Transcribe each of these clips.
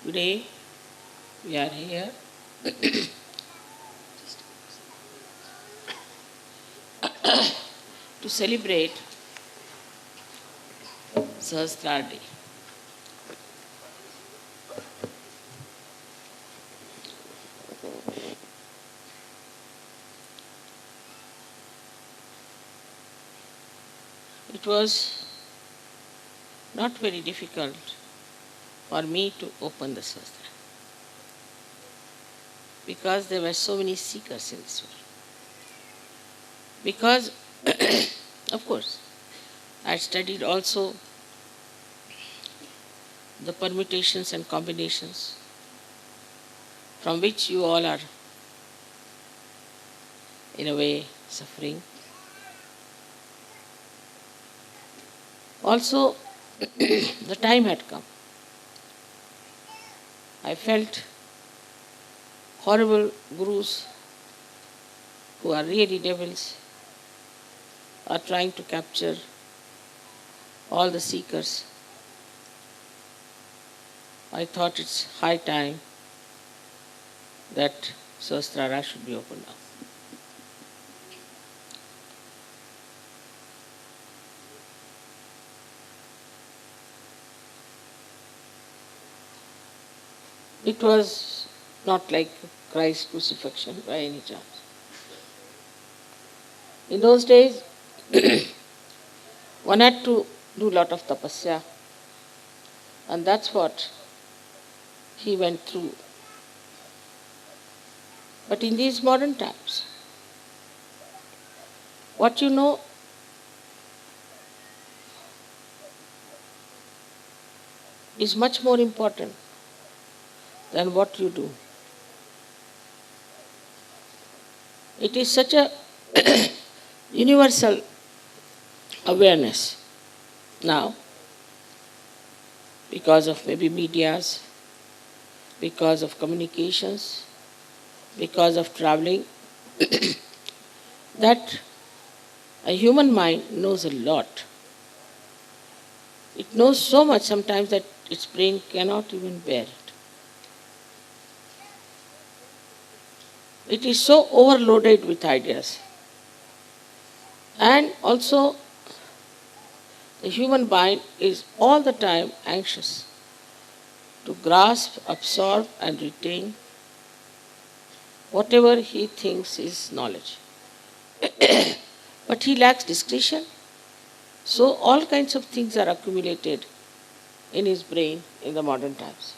Today we are here to celebrate Sahasrardi. It was not very difficult for me to open the Sahasrara because there were so many seekers in this world. Because, of course, I studied also the permutations and combinations from which you all are, in a way, suffering. Also, the time had come. I felt horrible gurus who are really devils are trying to capture all the seekers. I thought it's high time that Sahasrara should be opened up. It was not like Christ's crucifixion by any chance. In those days, one had to do a lot of tapasya, and that's what he went through. But in these modern times, what you know is much more important than what you do. It is such a universal awareness now because of maybe medias, because of communications, because of traveling, that a human mind knows a lot. It knows so much sometimes that its brain cannot even bear it. It is so overloaded with ideas. And also, the human mind is all the time anxious to grasp, absorb, and retain whatever he thinks is knowledge. But he lacks discretion, so all kinds of things are accumulated in his brain in the modern times.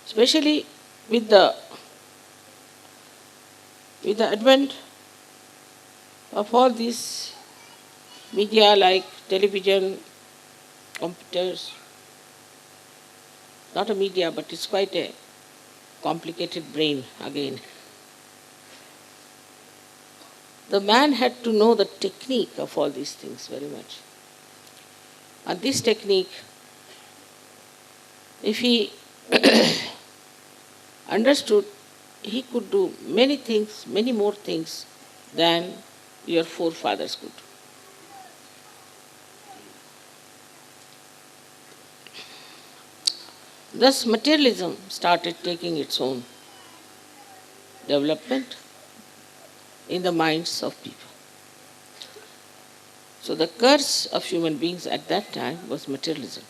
Especially with the advent of all these media like television, computers, not a media, but it's quite a complicated brain again. The man had to know the technique of all these things very much. And this technique, if he understood, he could do many things, many more things than your forefathers could. Thus, materialism started taking its own development in the minds of people. So, the curse of human beings at that time was materialism.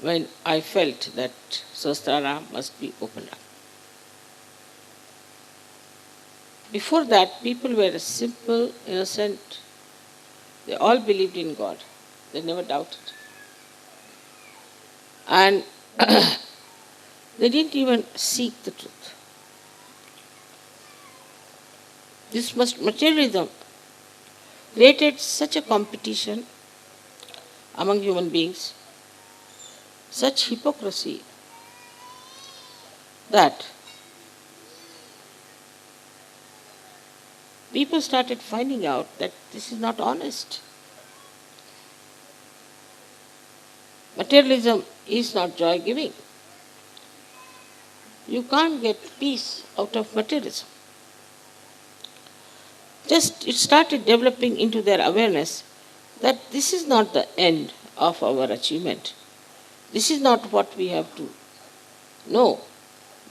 When I felt that Sahasrara must be opened up. Before that, people were simple, innocent. They all believed in God. They never doubted. And they didn't even seek the truth. This materialism created such a competition among human beings, such hypocrisy, that people started finding out that this is not honest. Materialism is not joy-giving. You can't get peace out of materialism. Just it started developing into their awareness that this is not the end of our achievement. This is not what we have to know.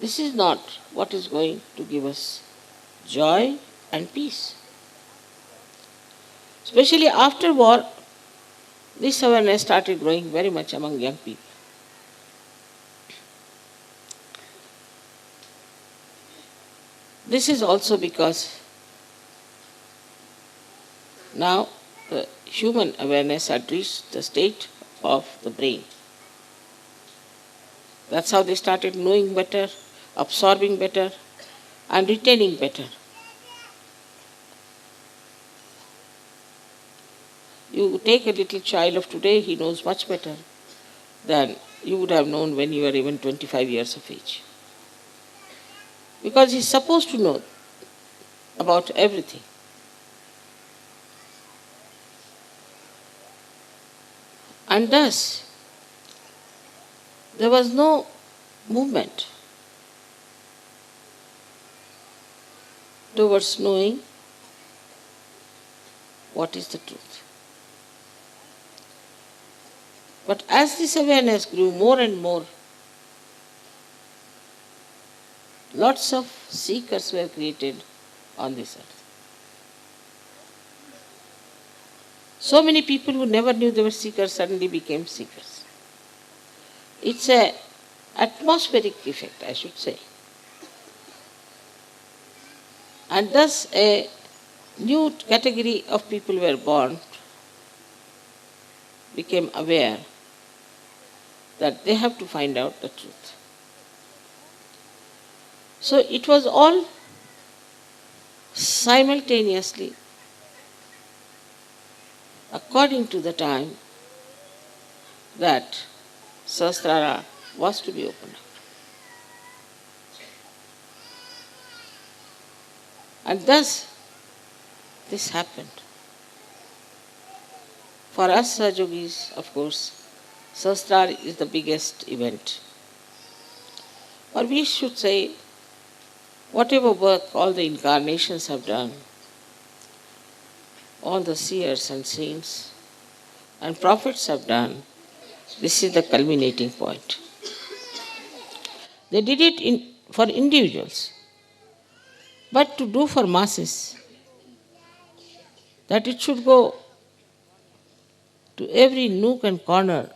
This is not what is going to give us joy and peace. Especially after war, this awareness started growing very much among young people. This is also because now the human awareness had reached the state of the brain. That's how they started knowing better, absorbing better, and retaining better. You take a little child of today, he knows much better than you would have known when you were even 25 years of age. Because he's supposed to know about everything. And thus, there was no movement towards knowing what is the truth. But as this awareness grew more and more, lots of seekers were created on this earth. So many people who never knew they were seekers suddenly became seekers. It's an atmospheric effect, I should say. And thus a new category of people were born, became aware that they have to find out the truth. So it was all simultaneously, according to the time that Sahasrara was to be opened up. And thus, this happened. For us Sahajogis, of course, Sahasrara is the biggest event. Or we should say, whatever work all the incarnations have done, all the seers and saints and prophets have done, this is the culminating point. They did it for individuals, but to do for masses, that it should go to every nook and corner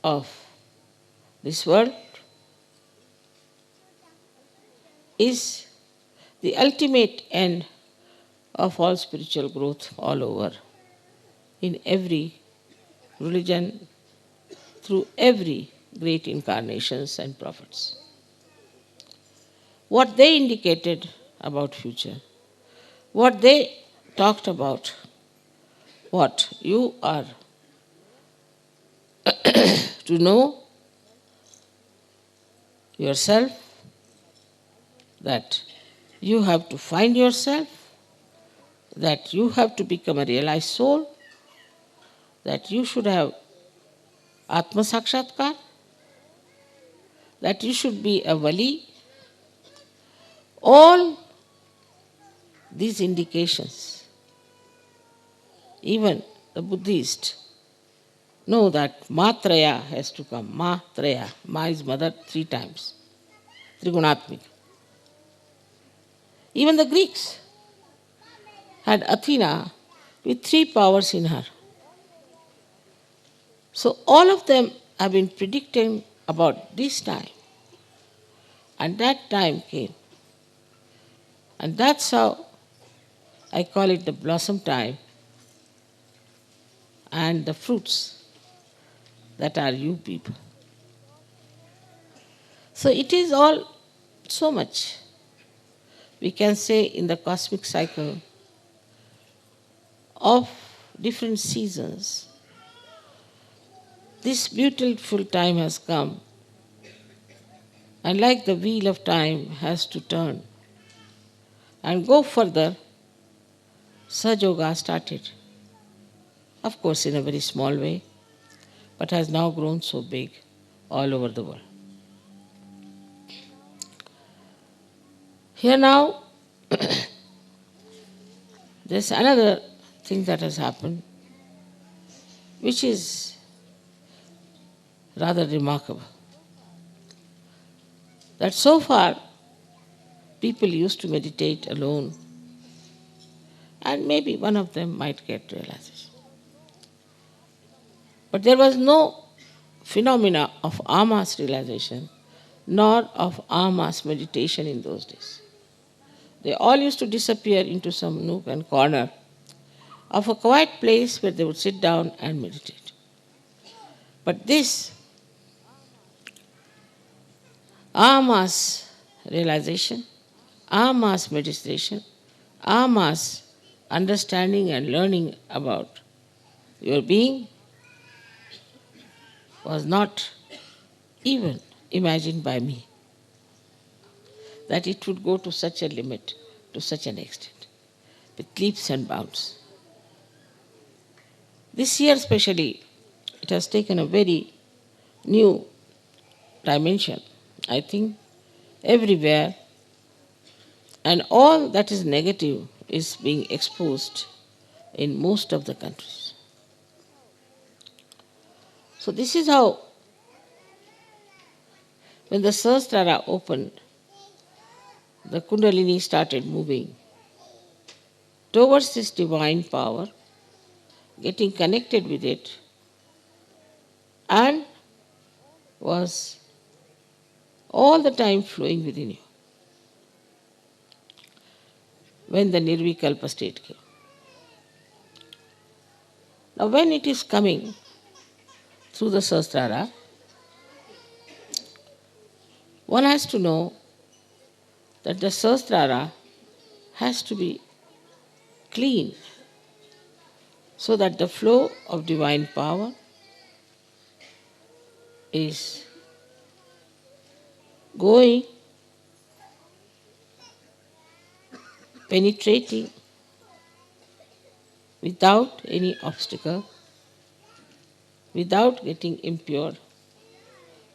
of this world, is the ultimate end of all spiritual growth all over, in every religion, through every great incarnations and prophets. What they indicated about future, what they talked about, what you are to know yourself, that you have to find yourself, that you have to become a realized soul, that you should have Atma Sakshatkar, that you should be a Wali. All these indications, even the Buddhist know that Matraya has to come. Matraya. Ma is mother 3 times. Trigunatmika. Even the Greeks had Athena with 3 powers in her. So all of them have been predicting about this time. And that time came. And that's how I call it the blossom time and the fruits that are you people. So it is all so much, we can say, in the cosmic cycle of different seasons. This beautiful time has come, and like the wheel of time has to turn and go further, Sahaja started. Of course, in a very small way, but has now grown so big all over the world. Here now, there's another thing that has happened, which is rather remarkable. That so far people used to meditate alone, and maybe one of them might get realization. But there was no phenomena of amas realization nor of amas meditation in those days. They all used to disappear into some nook and corner of a quiet place where they would sit down and meditate. But this amas realization, amas meditation, amas understanding and learning about your being was not even imagined by me, that it would go to such a limit, to such an extent, with leaps and bounds. This year especially, it has taken a very new dimension, I think, everywhere, and all that is negative is being exposed in most of the countries. So this is how, when the Sahasrara opened, the Kundalini started moving towards this divine power, getting connected with it, and was all the time flowing within you when the Nirvikalpa state came. Now when it is coming through the Sahasrara, one has to know that the Sahasrara has to be clean so that the flow of divine power is going, penetrating without any obstacle, without getting impure,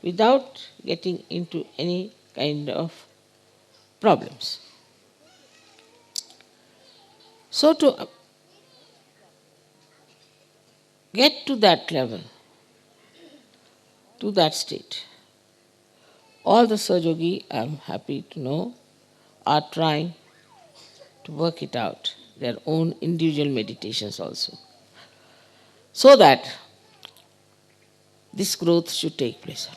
without getting into any kind of problems. So to get to that level, to that state, all the Sahajogi, I am happy to know, are trying to work it out, their own individual meditations also, so that this growth should take place.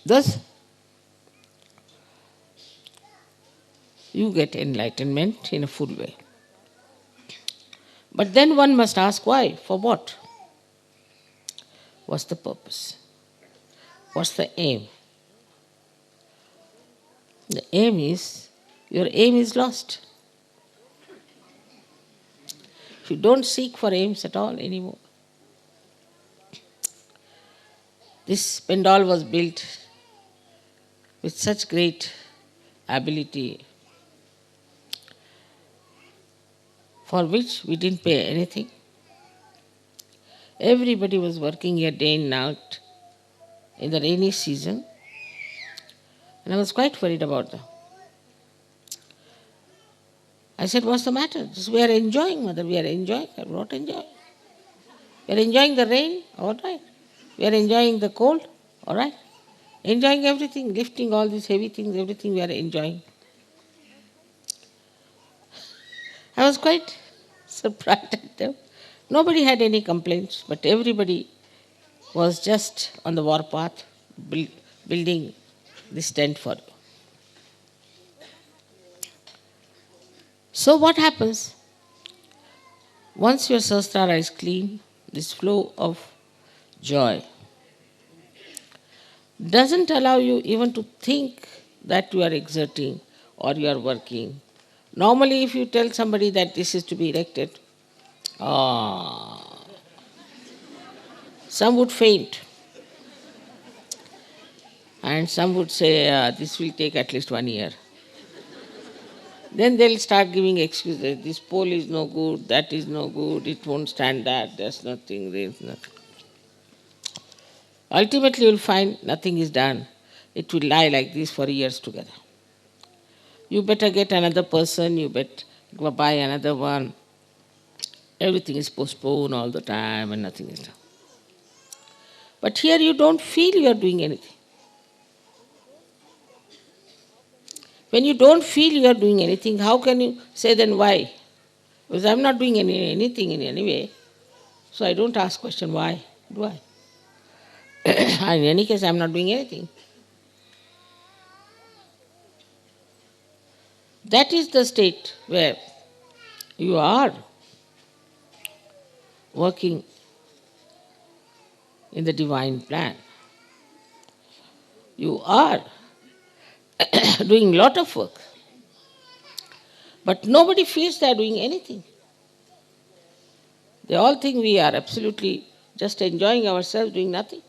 Thus, you get enlightenment in a full way. But then one must ask why, for what? What's the purpose? What's the aim? The aim is, your aim is lost. If you don't seek for aims at all anymore. This pandal was built with such great ability, for which we didn't pay anything. Everybody was working here day and night in the rainy season, and I was quite worried about them. I said, what's the matter? We are enjoying, mother, we are enjoying. I'm not enjoying. We are enjoying the rain, all right. We are enjoying the cold, all right. Enjoying everything, lifting all these heavy things, everything we are enjoying. I was quite surprised at them. Nobody had any complaints, but everybody was just on the warpath, building this tent for you. So what happens? Once your Sahasrara is clean, this flow of joy doesn't allow you even to think that you are exerting or you are working. Normally, if you tell somebody that this is to be erected, some would faint. And some would say, this will take at least 1 year. Then they'll start giving excuses. This pole is no good, that is no good, it won't stand that, there's nothing, there's nothing. Ultimately, you'll find nothing is done. It will lie like this for years together. You better get another person, you better buy another one. Everything is postponed all the time and nothing is done. But here you don't feel you are doing anything. When you don't feel you are doing anything, how can you say then why? Because I'm not doing anything in any way. So I don't ask question why, do I? In any case, I'm not doing anything. That is the state where you are working in the divine plan. You are doing lot of work. But nobody feels they are doing anything. They all think we are absolutely just enjoying ourselves, doing nothing.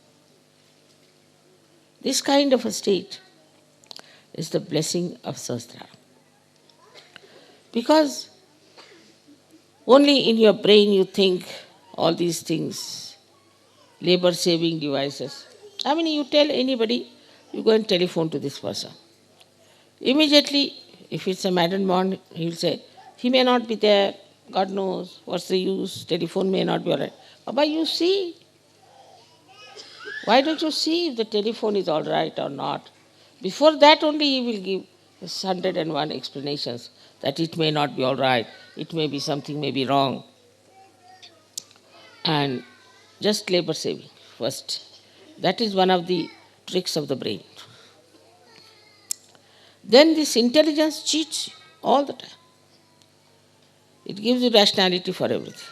This kind of a state is the blessing of Sahasrara. Because only in your brain you think all these things, labor-saving devices. I mean, you tell anybody, you go and telephone to this person. Immediately, if it's a madam bond, he'll say, he may not be there, God knows, what's the use, telephone may not be all right. But you see, why don't you see if the telephone is all right or not? Before that only he will give 101 explanations that it may not be all right, it may be something may be wrong. And just labor saving first. That is one of the tricks of the brain. Then this intelligence cheats you all the time. It gives you rationality for everything.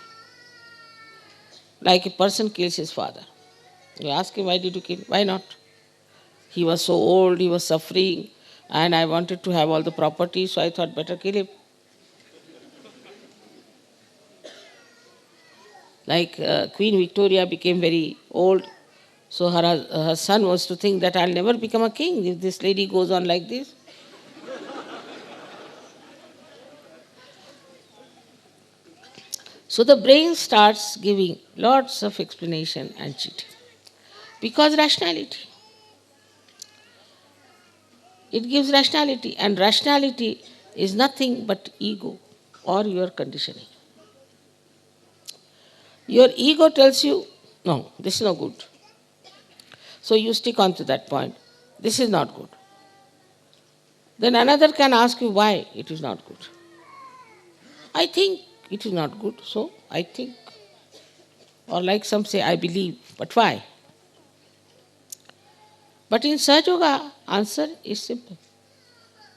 Like a person kills his father. You ask him, why did you kill? Why not? He was so old, he was suffering, and I wanted to have all the property, so I thought better kill him. Like Queen Victoria became very old, so her son was to think that I'll never become a king if this lady goes on like this. So the brain starts giving lots of explanation and cheating. Because rationality. It gives rationality, and rationality is nothing but ego or your conditioning. Your ego tells you, no, this is not good. So you stick on to that point. This is not good. Then another can ask you why it is not good. I think it is not good, so I think. Or like some say, I believe, but why? But in Sahaja Yoga, answer is simple.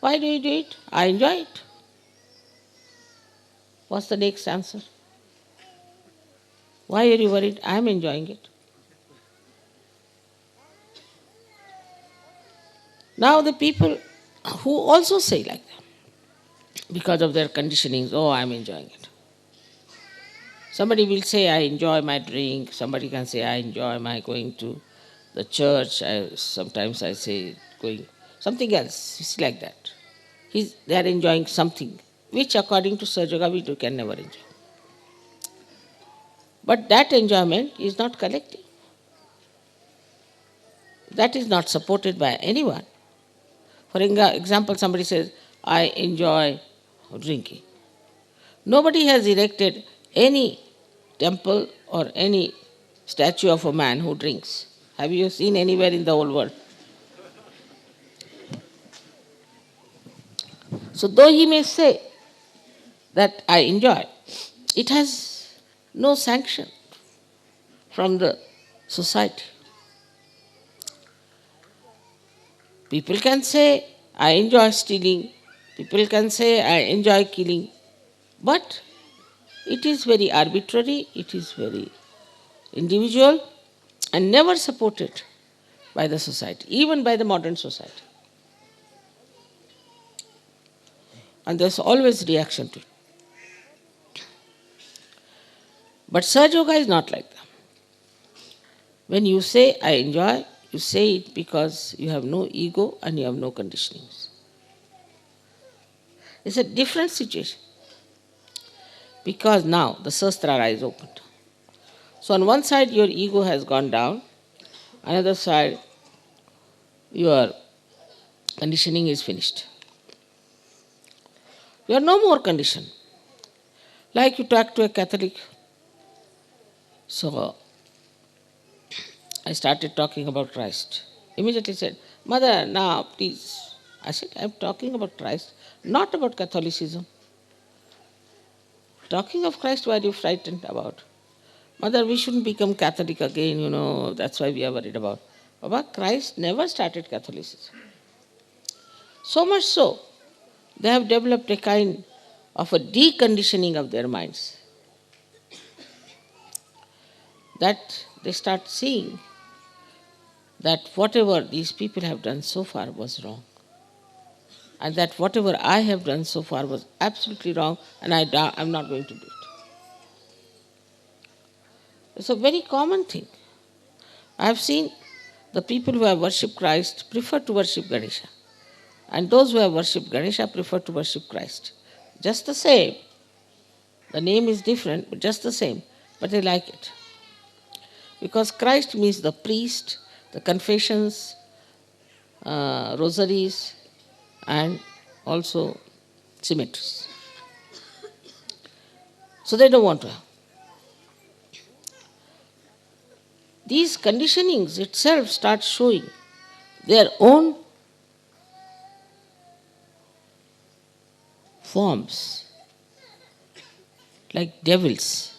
Why do you do it? I enjoy it. What's the next answer? Why are you worried? I am enjoying it. Now the people who also say like that, because of their conditionings, oh, I am enjoying it. Somebody will say, I enjoy my drink. Somebody can say, I enjoy my going to the church. Sometimes I say, going, something else. It's like that. They are enjoying something, which according to Sahaja Yoga we can never enjoy. But that enjoyment is not collective. That is not supported by anyone. For example, somebody says, I enjoy drinking. Nobody has erected any temple or any statue of a man who drinks. Have you seen anywhere in the whole world? So though he may say that I enjoy, it has no sanction from the society. People can say, I enjoy stealing. People can say, I enjoy killing. But it is very arbitrary, it is very individual, and never supported by the society, even by the modern society. And there's always reaction to it. But Sahaja Yoga is not like that. When you say, I enjoy, you say it because you have no ego and you have no conditionings. It's a different situation. Because now the Sahasrara is opened. So on one side your ego has gone down, another side your conditioning is finished. You are no more conditioned. Like you talk to a Catholic. So I started talking about Christ. Immediately said, Mother, now please. I said, I'm talking about Christ, not about Catholicism. Talking of Christ, what are you frightened about? Mother, we shouldn't become Catholic again, that's why we are worried about. Baba, Christ never started Catholicism. So much so, they have developed a kind of a deconditioning of their minds. That they start seeing that whatever these people have done so far was wrong. And that whatever I have done so far was absolutely wrong, and I'm not going to do it. It's a very common thing. I have seen the people who have worshipped Christ prefer to worship Ganesha, and those who have worshipped Ganesha prefer to worship Christ. Just the same. The name is different, but just the same. But they like it. Because Christ means the priest, the confessions, rosaries, and also cemeteries. So they don't want to have. These conditionings itself start showing their own forms, like devils,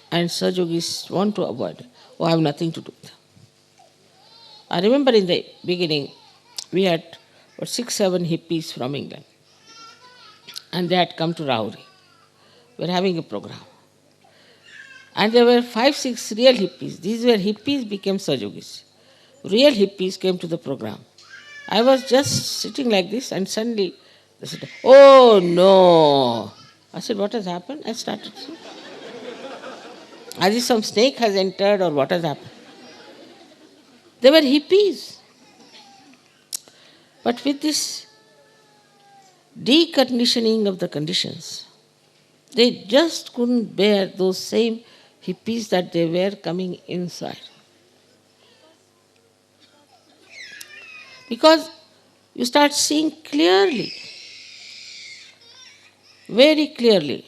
and Sajogis want to avoid, or have nothing to do with them. I remember in the beginning, we had 6, 7 hippies from England, and they had come to Rauri. We were having a program. And there were 5, 6 real hippies. These were hippies became Sajogis. Real hippies came to the program. I was just sitting like this, and suddenly they said, "Oh no!" I said, "What has happened?" I started. As if some snake has entered, or what has happened. They were hippies. But with this deconditioning of the conditions, they just couldn't bear those same hippies that they were coming inside. Because you start seeing clearly, very clearly,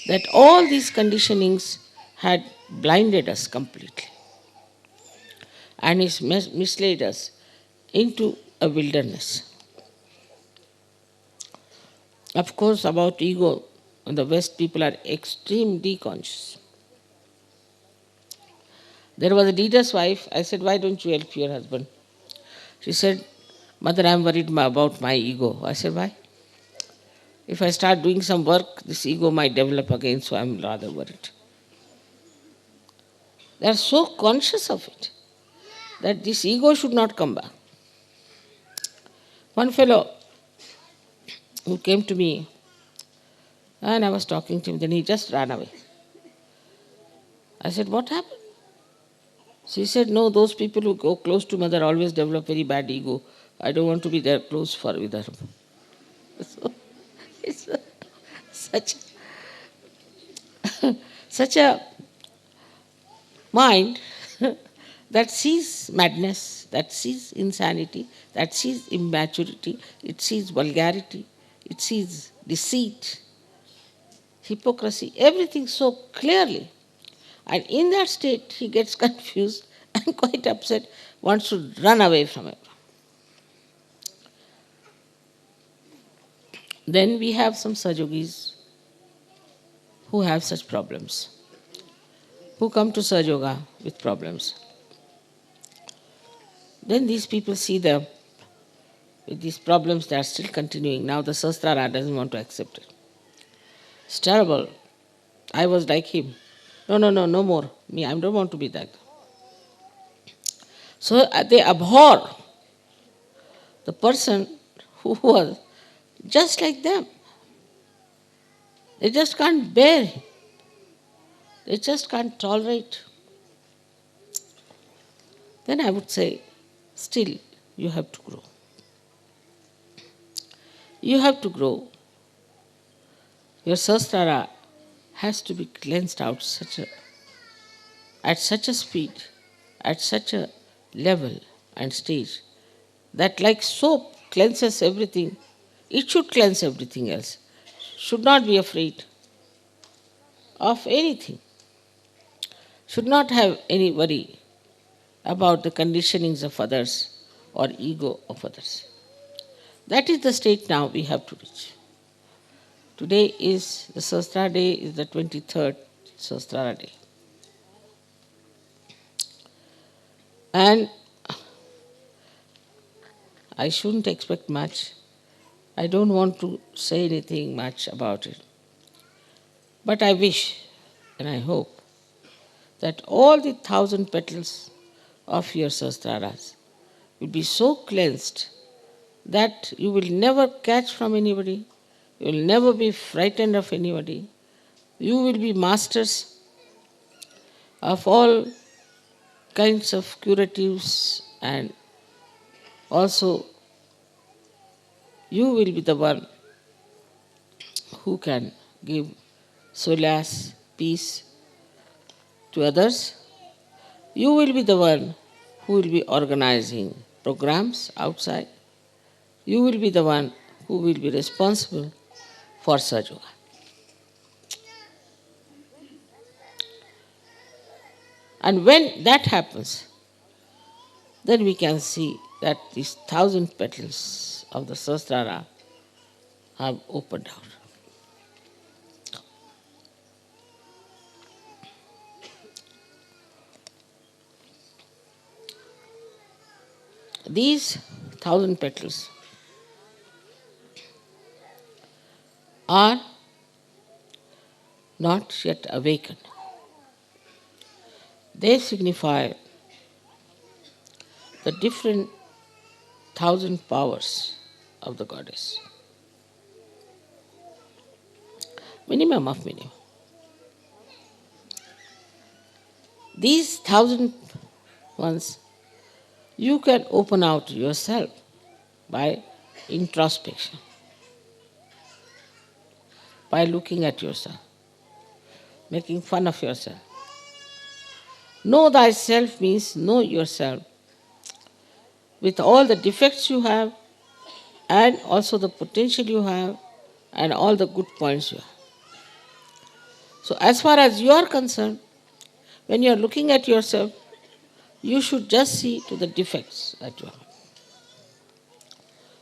that all these conditionings had blinded us completely and is misled us into a wilderness. Of course, about ego, in the West, people are extremely conscious. There was a leader's wife. I said, "Why don't you help your husband?" She said, "Mother, I'm worried about my ego." I said, "Why?" If I start doing some work, this ego might develop again, so I'm rather worried. They are so conscious of it that this ego should not come back. One fellow who came to me, and I was talking to him, then he just ran away. I said, "What happened?" She said, "No, those people who go close to mother always develop very bad ego. I don't want to be there close for with her." So it's such a mind that sees madness, that sees insanity, that sees immaturity, it sees vulgarity, it sees deceit, hypocrisy, everything so clearly. And in that state, he gets confused and quite upset, wants to run away from it. Then we have some Sajogis who have such problems, who come to Sajoga with problems. Then these people see them with these problems, they are still continuing. Now the Sahasrara doesn't want to accept it. It's terrible. I was like him. No more. Me, I don't want to be that. So they abhor the person who was just like them. They just can't bear him. They just can't tolerate. Then I would say, still, you have to grow. You have to grow. Your Sahasrara has to be cleansed out at such a speed, at such a level and stage, that like soap cleanses everything, it should cleanse everything else. should not be afraid of anything, should not have any worry about the conditionings of others or ego of others. That is the state now we have to reach. Today is the Sahasrara day, is the 23rd Sahasrara day. And I shouldn't expect much. I don't want to say anything much about it. But I wish and I hope that all the 1,000 petals of your Sahasraras will be so cleansed that you will never catch from anybody, you will never be frightened of anybody. You will be masters of all kinds of curatives, and also you will be the one who can give solace, peace to others. You will be the one who will be organizing programs outside. You will be the one who will be responsible for Sahaja Yoga. And when that happens, then we can see that these 1,000 petals of the Sahasrara have opened out. These 1,000 petals are not yet awakened. They signify the different 1,000 powers of the goddess. Minimum of minimum. These 1,000 ones you can open out yourself by introspection, by looking at yourself, making fun of yourself. Know thyself means know yourself with all the defects you have and also the potential you have and all the good points you have. So as far as you are concerned, when you are looking at yourself, you should just see to the defects that you have.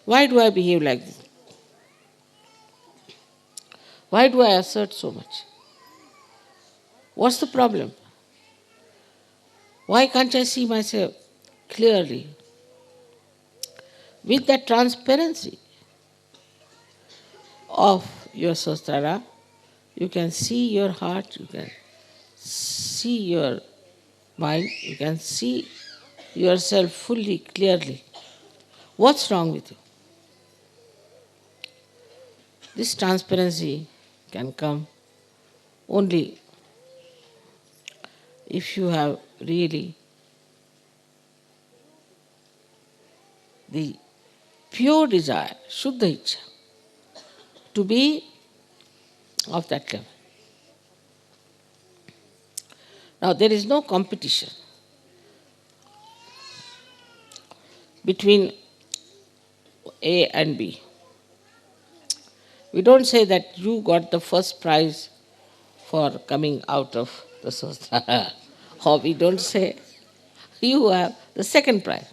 Why do I behave like this? Why do I assert so much? What's the problem? Why can't I see myself clearly? With that transparency of your Sahasrara, you can see your heart, you can see your mind, you can see yourself fully, clearly. What's wrong with you? This transparency can come only if you have really the pure desire, Shuddha Ichcha, to be of that level. Now there is no competition between A and B. We don't say that you got the first prize for coming out of the Sahasrara, or we don't say you have the second prize.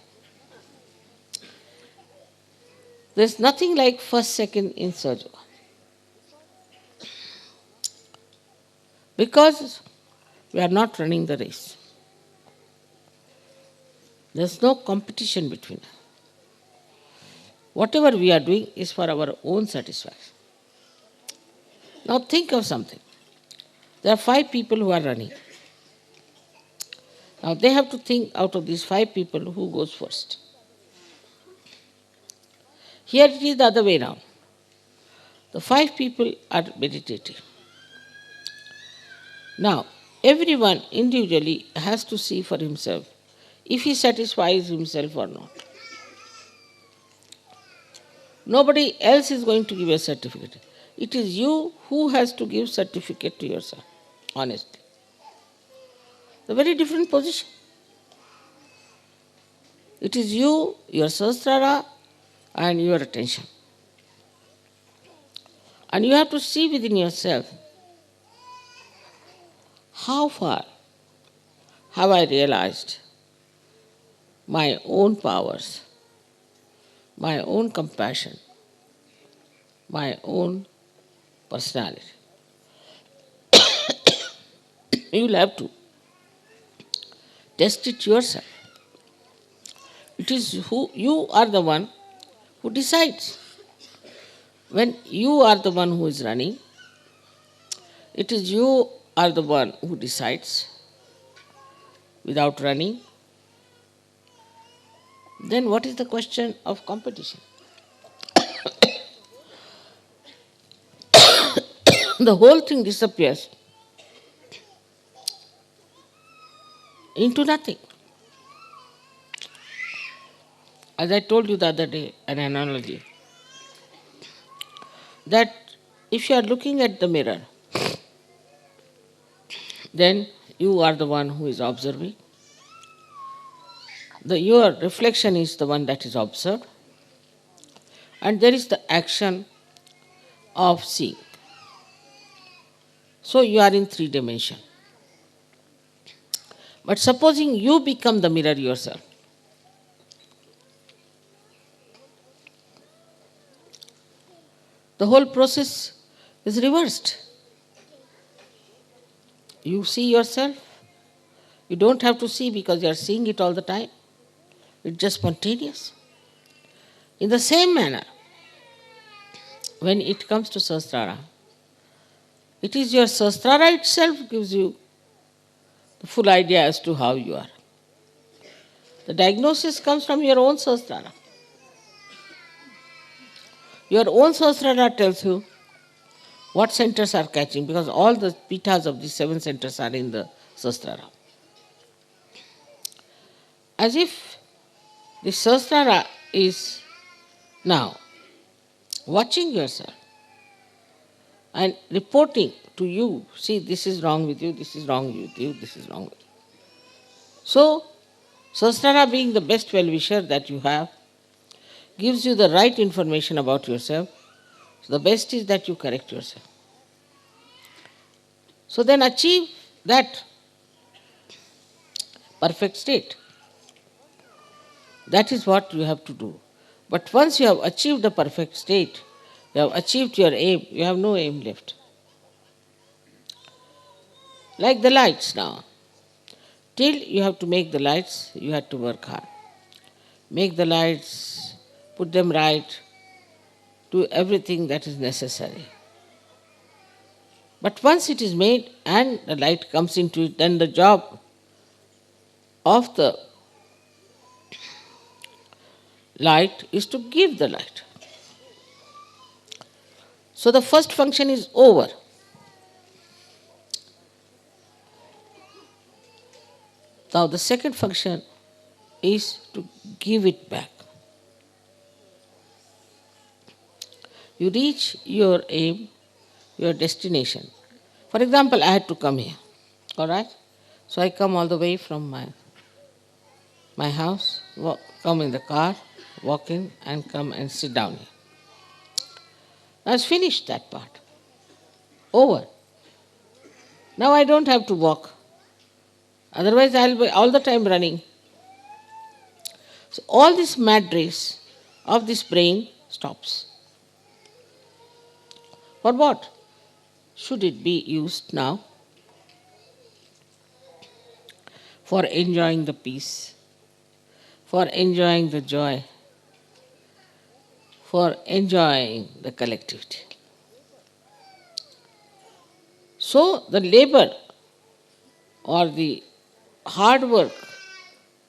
There's nothing like first, second in Sahaja Yoga. Because we are not running the race. There's no competition between us. Whatever we are doing is for our own satisfaction. Now think of something. There are 5 people who are running. Now they have to think out of these 5 people who goes first. Here it is the other way round. The 5 people are meditating. Now, everyone individually has to see for himself if he satisfies himself or not. Nobody else is going to give a certificate. It is you who has to give certificate to yourself, honestly. It's a very different position. It is you, your Sahasrara, and your attention. And you have to see within yourself, how far have I realized my own powers, my own compassion, my own personality. You'll have to test it yourself. It is who you are the one who decides. When you are the one who is running, it is you are the one who decides without running. Then what is the question of competition? The whole thing disappears into nothing. As I told you the other day, an analogy, that if you are looking at the mirror, then you are the one who is observing. Your reflection is the one that is observed. And there is the action of seeing. So you are in 3 dimension. But supposing you become the mirror yourself, the whole process is reversed. You see yourself. You don't have to see because you are seeing it all the time. It's just spontaneous. In the same manner, when it comes to Sahasrara, it is your Sahasrara itself gives you the full idea as to how you are. The diagnosis comes from your own Sahasrara. Your own Sahasrara tells you what centers are catching, because all the pitas of the 7 centers are in the Sahasrara. As if the Sahasrara is now watching yourself and reporting to you, see, this is wrong with you, this is wrong with you, this is wrong with you. So, Sahasrara, being the best well-wisher that you have, gives you the right information about yourself. So the best is that you correct yourself. So then achieve that perfect state. That is what you have to do. But once you have achieved the perfect state, you have achieved your aim, you have no aim left. Like the lights now. Till you have to make the lights, you have to work hard. Make the lights, put them right, do everything that is necessary. But once it is made and the light comes into it, then the job of the light is to give the light. So the first function is over. Now the second function is to give it back. You reach your aim, your destination. For example, I had to come here, all right? So I come all the way from my house, come in the car, walk in and come and sit down here. Now it's finished that part. Over. Now I don't have to walk. Otherwise I'll be all the time running. So all this mad race of this brain stops. For what should it be used now? For enjoying the peace, for enjoying the joy, for enjoying the collectivity. So the labor or the hard work,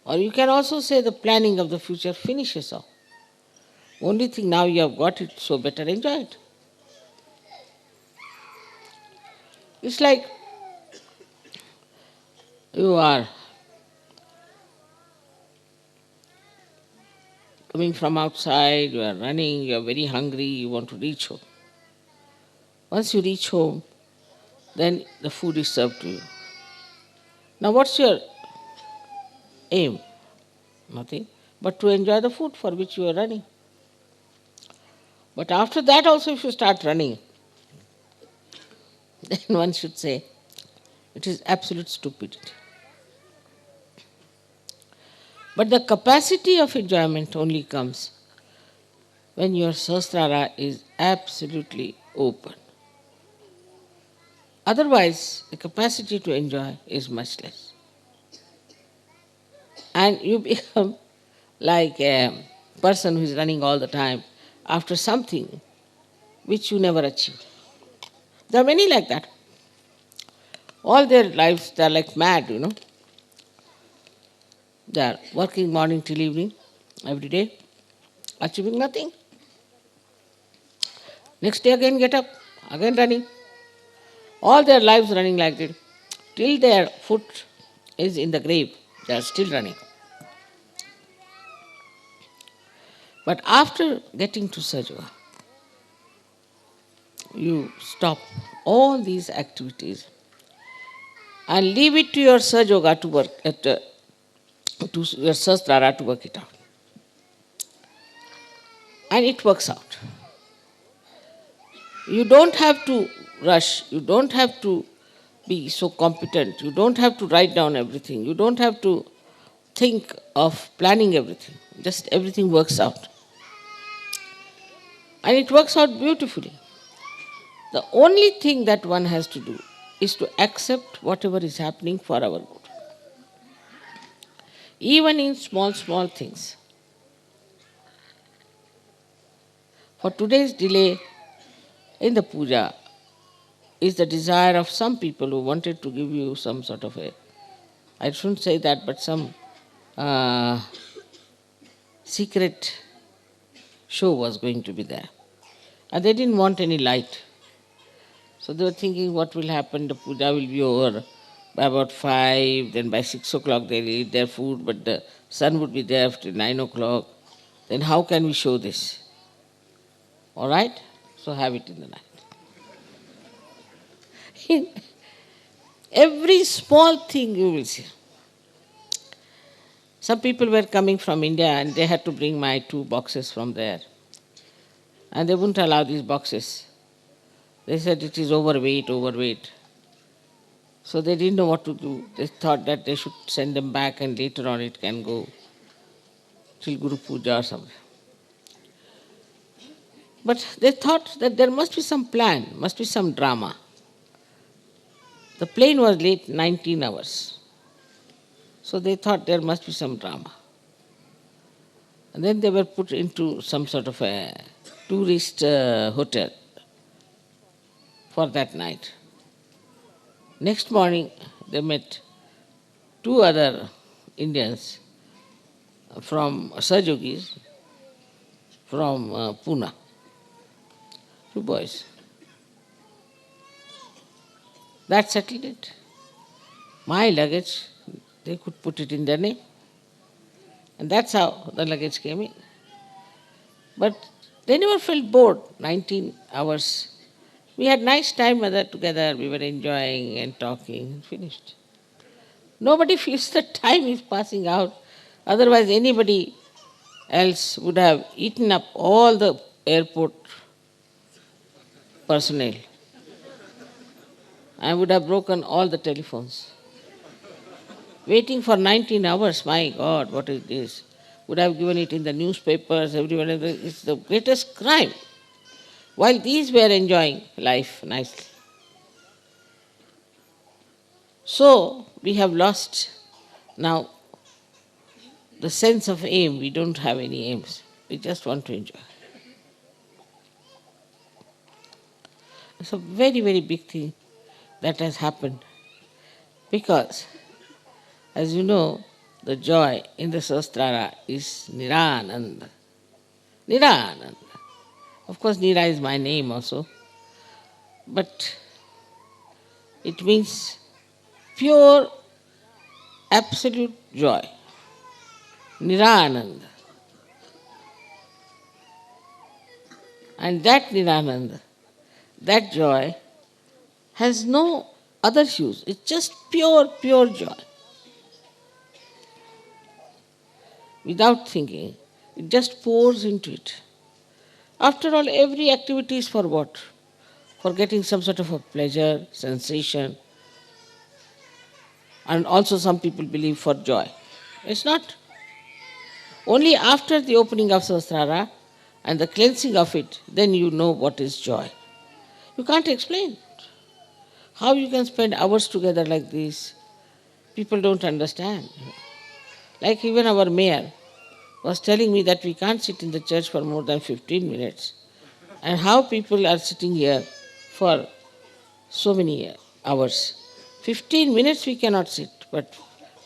or you can also say the planning of the future, finishes off. Only thing now you have got it, so better enjoy it. It's like you are coming from outside, you are running, you are very hungry, you want to reach home. Once you reach home, then the food is served to you. Now what's your aim? Nothing but to enjoy the food for which you are running. But after that also, if you start running, then one should say it is absolute stupidity. But the capacity of enjoyment only comes when your sahasrara is absolutely open. Otherwise, the capacity to enjoy is much less. And you become like a person who is running all the time after something which you never achieved. There are many like that. All their lives, they are like mad. They are working morning till evening, every day, achieving nothing. Next day again get up, again running. All their lives running like that. Till their foot is in the grave, they are still running. But after getting to Sahaja, you stop all these activities and leave it to your Sahaja to work, to your Sahasrara to work it out. And it works out. You don't have to rush, you don't have to be so competent, you don't have to write down everything, you don't have to think of planning everything. Just everything works out. And it works out beautifully. The only thing that one has to do is to accept whatever is happening for our good. Even in small, small things. For today's delay in the puja is the desire of some people who wanted to give you some sort of I shouldn't say that, but some secret show was going to be there. And they didn't want any light. So they were thinking what will happen, the puja will be over by about 5, then by 6 o'clock they'll eat their food, but the sun would be there after 9 o'clock. Then how can we show this? All right? So have it in the night. Every small thing you will see. Some people were coming from India and they had to bring my 2 boxes from there. And they wouldn't allow these boxes. They said it is overweight. So they didn't know what to do. They thought that they should send them back and later on it can go till Guru Puja or something. But they thought that there must be some plan, must be some drama. The plane was late 19 hours. So they thought there must be some drama. And then they were put into some sort of a tourist hotel for that night. Next morning, they met 2 other Indians from Sahajogis from Pune. 2 boys. That settled it. My luggage, they could put it in their name. And that's how the luggage came in. But they never felt bored, 19 hours. We had nice time together, we were enjoying and talking, finished. Nobody feels that time is passing out. Otherwise, anybody else would have eaten up all the airport personnel. I would have broken all the telephones. Waiting for 19 hours, my God, what is this? Would have given it in the newspapers, everyone. It's the greatest crime. While these were enjoying life nicely. So, we have lost now the sense of aim. We don't have any aims. We just want to enjoy. It's a very, very big thing that has happened. Because, as you know, the joy in the Sahasrara is Nirananda. Nirananda. Of course, Nira is my name also. But it means pure, absolute joy. Nirananda. And that Nirananda, that joy, has no other hues. It's just pure, pure joy. Without thinking, it just pours into it. After all, every activity is for what? for getting some sort of a pleasure, sensation, and also some people believe for joy. It's not. Only after the opening of Sahasrara and the cleansing of it, then you know what is joy. You can't explain. How you can spend hours together like this, people don't understand. Like even our mayor was telling me that we can't sit in the church for more than 15 minutes. And how people are sitting here for so many hours. 15 minutes we cannot sit, but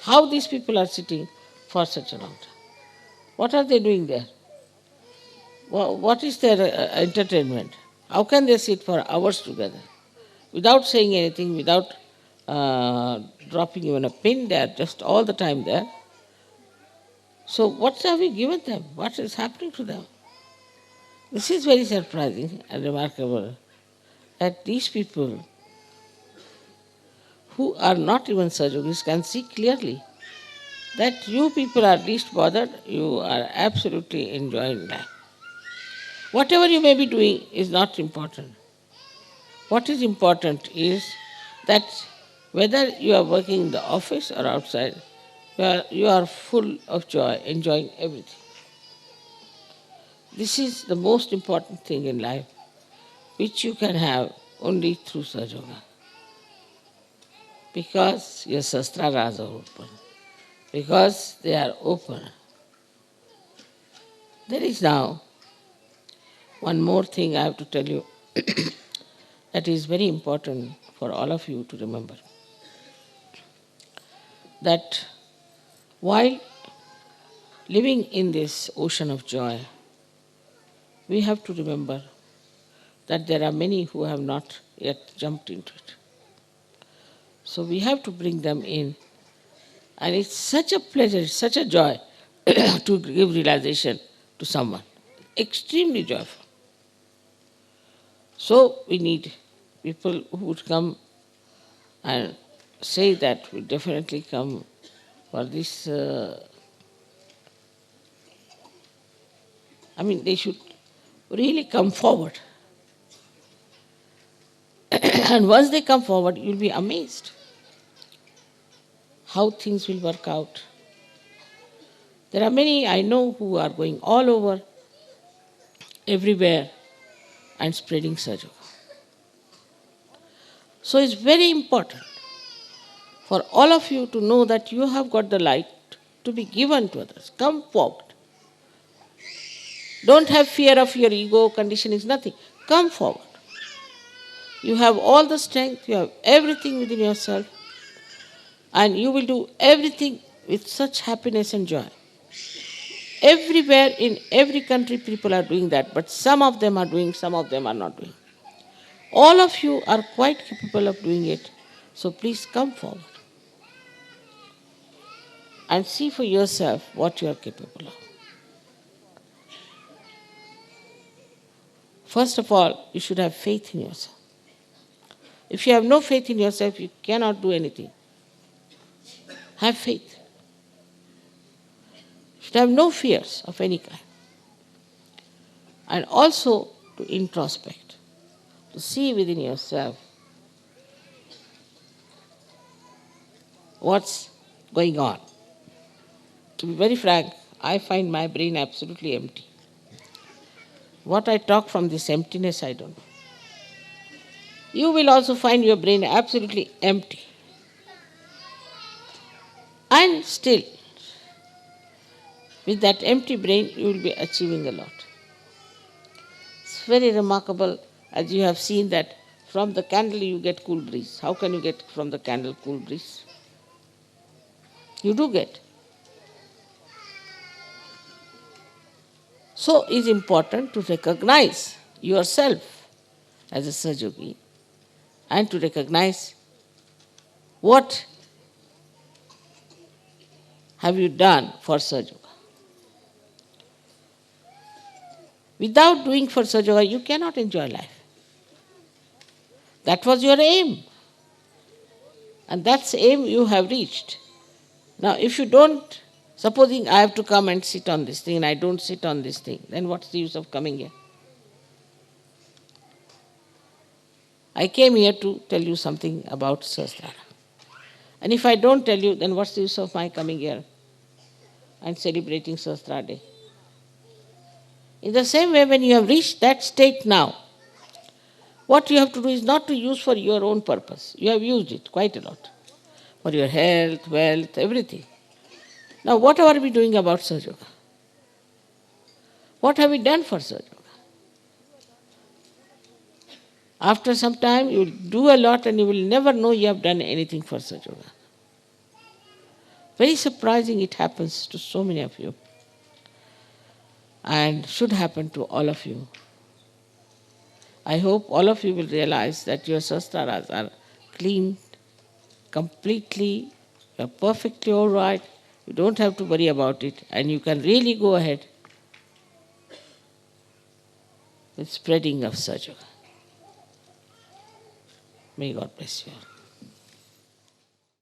how these people are sitting for such a long time? What are they doing there? What is their entertainment? How can they sit for hours together without saying anything, without dropping even a pin? They are just all the time there. So what have we given them? What is happening to them? This is very surprising and remarkable that these people who are not even Sahajogis can see clearly that you people are least bothered, you are absolutely enjoying life. Whatever you may be doing is not important. What is important is that whether you are working in the office or outside, you are full of joy, enjoying everything. This is the most important thing in life, which you can have only through Sahajoga. Because your sastraras are open. Because they are open. There is now one more thing I have to tell you that is very important for all of you to remember. That while living in this ocean of joy, we have to remember that there are many who have not yet jumped into it. So we have to bring them in. And it's such a pleasure, it's such a joy to give realization to someone. Extremely joyful. So we need people who would come and say that we definitely come for this. They should really come forward. And once they come forward, you'll be amazed how things will work out. There are many I know who are going all over, everywhere, and spreading Sahajoga. So it's very important for all of you to know that you have got the light to be given to others. Come forward. Don't have fear of your ego, conditioning, nothing. Come forward. You have all the strength, you have everything within yourself, and you will do everything with such happiness and joy. Everywhere, in every country, people are doing that, but some of them are doing, some of them are not doing. All of you are quite capable of doing it, so please come forward and see for yourself what you are capable of. First of all, you should have faith in yourself. If you have no faith in yourself, you cannot do anything. Have faith. You should have no fears of any kind. And also to introspect, to see within yourself what's going on. To be very frank, I find my brain absolutely empty. What I talk from this emptiness, I don't know. You will also find your brain absolutely empty. And still, with that empty brain, you will be achieving a lot. It's very remarkable, as you have seen that from the candle you get cool breeze. How can you get from the candle cool breeze? You do get. So it's important to recognize yourself as a Sahajogi and to recognize what have you done for Sahajoga. Without doing for Sahajoga, you cannot enjoy life. That was your aim. And that's the aim you have reached. Now, if you don't, supposing I have to come and sit on this thing and I don't sit on this thing, then what's the use of coming here? I came here to tell you something about Sahasrara. And if I don't tell you, then what's the use of my coming here and celebrating Sahasrara Day? In the same way, when you have reached that state now, what you have to do is not to use for your own purpose. You have used it quite a lot. For your health, wealth, everything. Now, what are we doing about Sahaja Yoga? What have we done for Sahaja Yoga? After some time, you will do a lot and you will never know you have done anything for Sahaja Yoga. Very surprising it happens to so many of you. And should happen to all of you. I hope all of you will realize that your sastraras are clean, completely, you are perfectly all right. You don't have to worry about it, and you can really go ahead with spreading of Sahaja Yoga. May God bless you all.